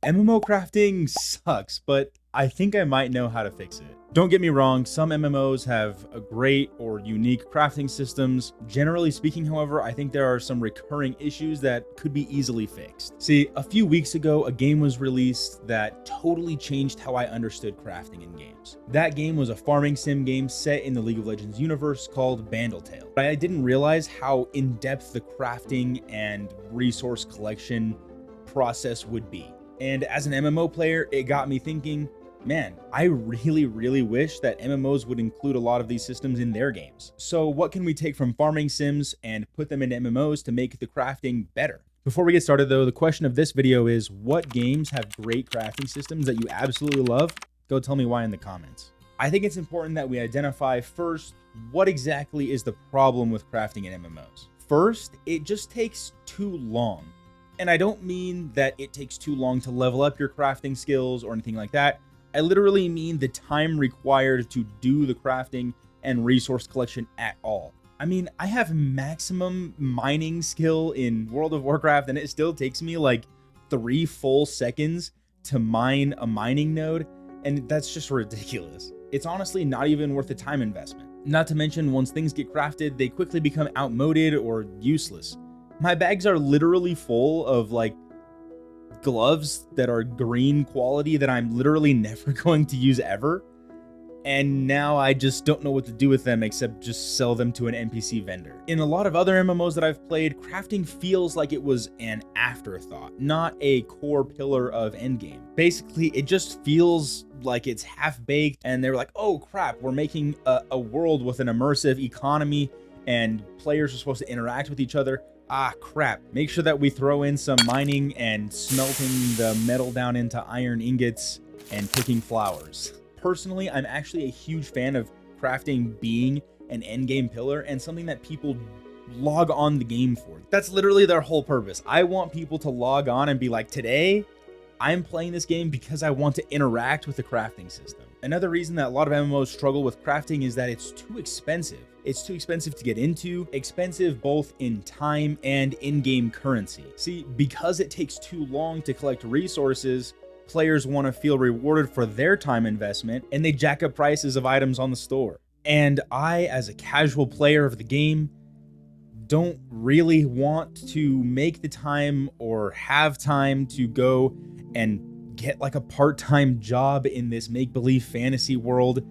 MMO crafting sucks, but I think I might know how to fix it. Don't get me wrong, some MMOs have a great or unique crafting systems. Generally speaking, however, I think there are some recurring issues that could be easily fixed. See, a few weeks ago, a game was released that totally changed how I understood crafting in games. That game was a farming sim game set in the League of Legends universe called Tale. I didn't realize how in-depth the crafting and resource collection process would be. And as an MMO player, it got me thinking, man, I really wish that MMOs would include a lot of these systems in their games. So what can we take from farming sims and put them into MMOs to make the crafting better? Before we get started though, the question of this video is, what games have great crafting systems that you absolutely love? Go tell me why in the comments. I think it's important that we identify first, what exactly is the problem with crafting in MMOs? First, it just takes too long. And I don't mean that it takes too long to level up your crafting skills or anything like that. I literally mean the time required to do the crafting and resource collection at all. I mean, I have maximum mining skill in World of Warcraft and it still takes me like 3 full seconds to mine a mining node, and that's just ridiculous. It's honestly not even worth the time investment. Not to mention, once things get crafted, they quickly become outmoded or useless. My bags are literally full of like gloves that are green quality that I'm literally never going to use ever. And now I just don't know what to do with them except just sell them to an NPC vendor. In a lot of other MMOs that I've played, crafting feels like it was an afterthought, not a core pillar of endgame. Basically, it just feels like it's half-baked and they're like, oh crap, we're making a world with an immersive economy and players are supposed to interact with each other. Ah, crap. Make sure that we throw in some mining and smelting the metal down into iron ingots and picking flowers. Personally, I'm actually a huge fan of crafting being an endgame pillar and something that people log on the game for. That's literally their whole purpose. I want people to log on and be like, today, I'm playing this game because I want to interact with the crafting system. Another reason that a lot of MMOs struggle with crafting is that it's too expensive. It's too expensive to get into, expensive both in time and in-game currency. See, because it takes too long to collect resources, players want to feel rewarded for their time investment and they jack up prices of items on the store. And I, as a casual player of the game, don't really want to make the time or have time to go and get like a part-time job in this make-believe fantasy world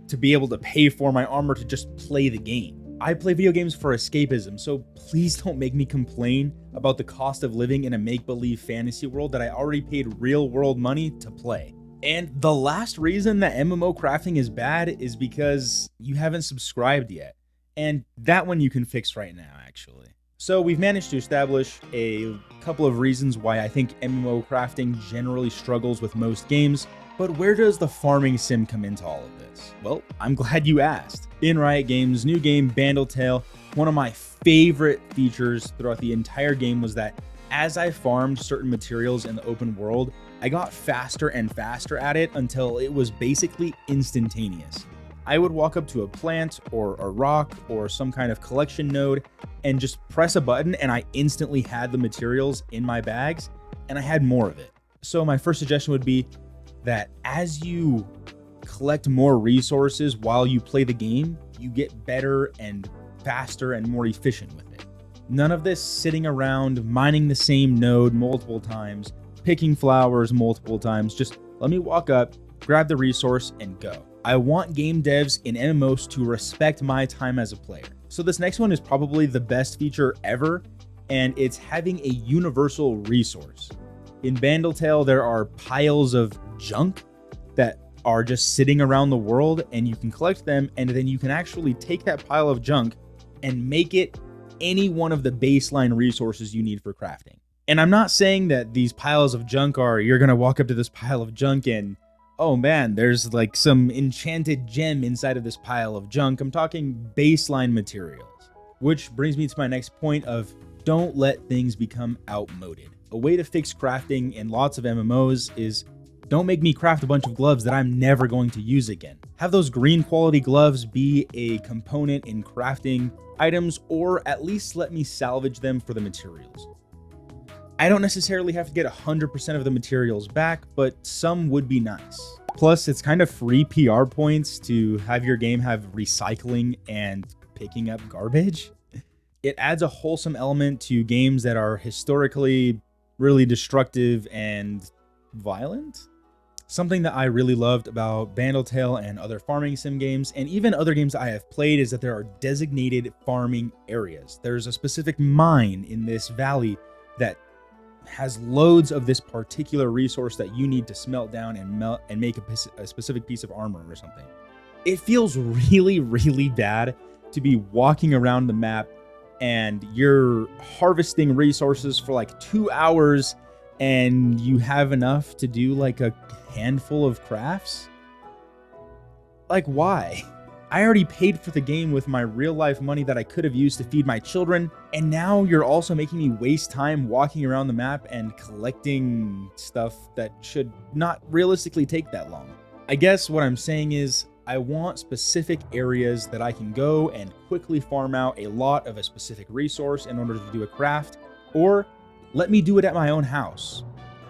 to be able to pay for my armor to just play the game. I play video games for escapism, so please don't make me complain about the cost of living in a make-believe fantasy world that I already paid real-world money to play. And the last reason that MMO crafting is bad is because you haven't subscribed yet. And that one you can fix right now, actually. So we've managed to establish a couple of reasons why I think MMO crafting generally struggles with most games, but where does the farming sim come into all of this? Well, I'm glad you asked. In Riot Games' new game, Tale, one of my favorite features throughout the entire game was that as I farmed certain materials in the open world, I got faster and faster at it until it was basically instantaneous. I would walk up to a plant or a rock or some kind of collection node and just press a button and I instantly had the materials in my bags and I had more of it. So my first suggestion would be that as you collect more resources while you play the game, you get better and faster and more efficient with it. None of this sitting around mining the same node multiple times, picking flowers multiple times. Just let me walk up, grab the resource and go. I want game devs in MMOs to respect my time as a player. So this next one is probably the best feature ever, and it's having a universal resource. In Tale, there are piles of junk that are just sitting around the world and you can collect them, and then you can actually take that pile of junk and make it any one of the baseline resources you need for crafting. And I'm not saying that these piles of junk are, you're gonna walk up to this pile of junk and oh man, there's like some enchanted gem inside of this pile of junk. I'm talking baseline materials. Which brings me to my next point of don't let things become outmoded. A way to fix crafting in lots of MMOs is don't make me craft a bunch of gloves that I'm never going to use again. Have those green quality gloves be a component in crafting items, or at least let me salvage them for the materials. I don't necessarily have to get 100% of the materials back, but some would be nice. Plus, it's kind of free PR points to have your game have recycling and picking up garbage. It adds a wholesome element to games that are historically really destructive and violent. Something that I really loved about Bandletale and other farming sim games, and even other games I have played, is that there are designated farming areas. There's a specific mine in this valley that has loads of this particular resource that you need to smelt down and melt and make a specific piece of armor or something. It feels really, really bad to be walking around the map and you're harvesting resources for like 2 hours and you have enough to do like a handful of crafts. Like, why? I already paid for the game with my real life money that I could have used to feed my children, and now you're also making me waste time walking around the map and collecting stuff that should not realistically take that long. I guess what I'm saying is I want specific areas that I can go and quickly farm out a lot of a specific resource in order to do a craft, or let me do it at my own house.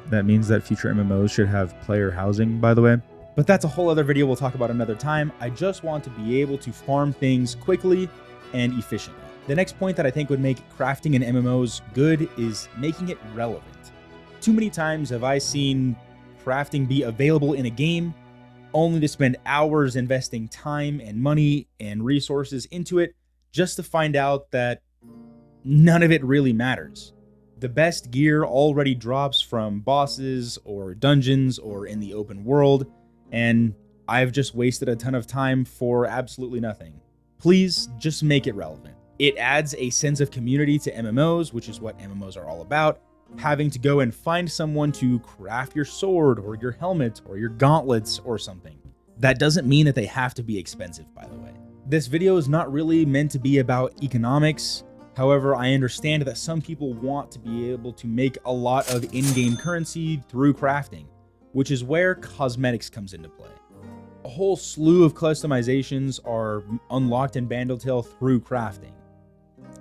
That means that future MMOs should have player housing, by the way. But that's a whole other video we'll talk about another time. I just want to be able to farm things quickly and efficiently. The next point that I think would make crafting in MMOs good is making it relevant. Too many times have I seen crafting be available in a game only to spend hours investing time and money and resources into it just to find out that none of it really matters. The best gear already drops from bosses or dungeons or in the open world, and I've just wasted a ton of time for absolutely nothing. Please just make it relevant. It adds a sense of community to MMOs, which is what MMOs are all about. Having to go and find someone to craft your sword or your helmet or your gauntlets or something. That doesn't mean that they have to be expensive, by the way. This video is not really meant to be about economics. However, I understand that some people want to be able to make a lot of in-game currency through crafting, which is where cosmetics comes into play. A whole slew of customizations are unlocked in Bandletale through crafting.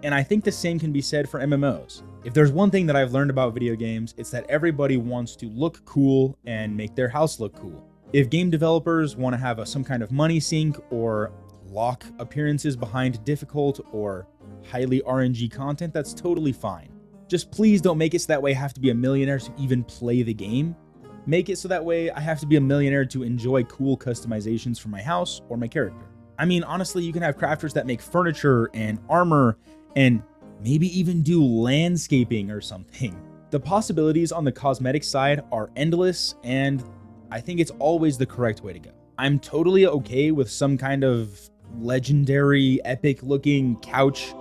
And I think the same can be said for MMOs. If there's one thing that I've learned about video games, it's that everybody wants to look cool and make their house look cool. If game developers want to have some kind of money sink or lock appearances behind difficult or highly RNG content, that's totally fine. Just please don't make it so that way I have to be a millionaire to even play the game. Make it so that way I have to be a millionaire to enjoy cool customizations for my house or my character. I mean, honestly, you can have crafters that make furniture and armor and maybe even do landscaping or something. The possibilities on the cosmetic side are endless, and I think it's always the correct way to go. I'm totally okay with some kind of legendary, epic looking couch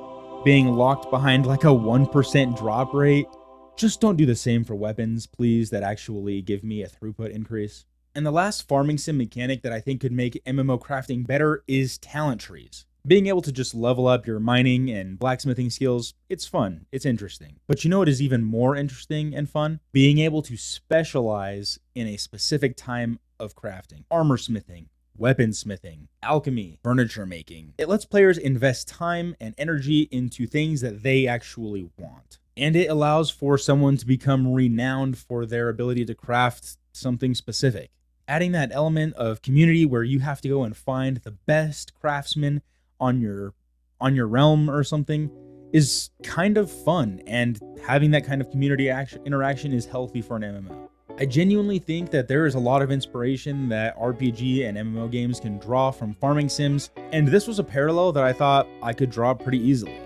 being locked behind like a 1% drop rate. Just don't do the same for weapons, please, that actually give me a throughput increase. And the last farming sim mechanic that I think could make MMO crafting better is talent trees. Being able to just level up your mining and blacksmithing skills, it's fun, it's interesting. But you know what is even more interesting and fun? Being able to specialize in a specific time of crafting. Armor smithing, weaponsmithing, alchemy, furniture making. It lets players invest time and energy into things that they actually want. And it allows for someone to become renowned for their ability to craft something specific. Adding that element of community where you have to go and find the best craftsman on your realm or something is kind of fun, and having that kind of community interaction is healthy for an MMO. I genuinely think that there is a lot of inspiration that RPG and MMO games can draw from farming sims, and this was a parallel that I thought I could draw pretty easily.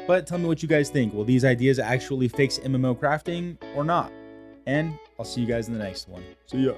But tell me what you guys think. Will these ideas actually fix MMO crafting or not? And I'll see you guys in the next one. See ya.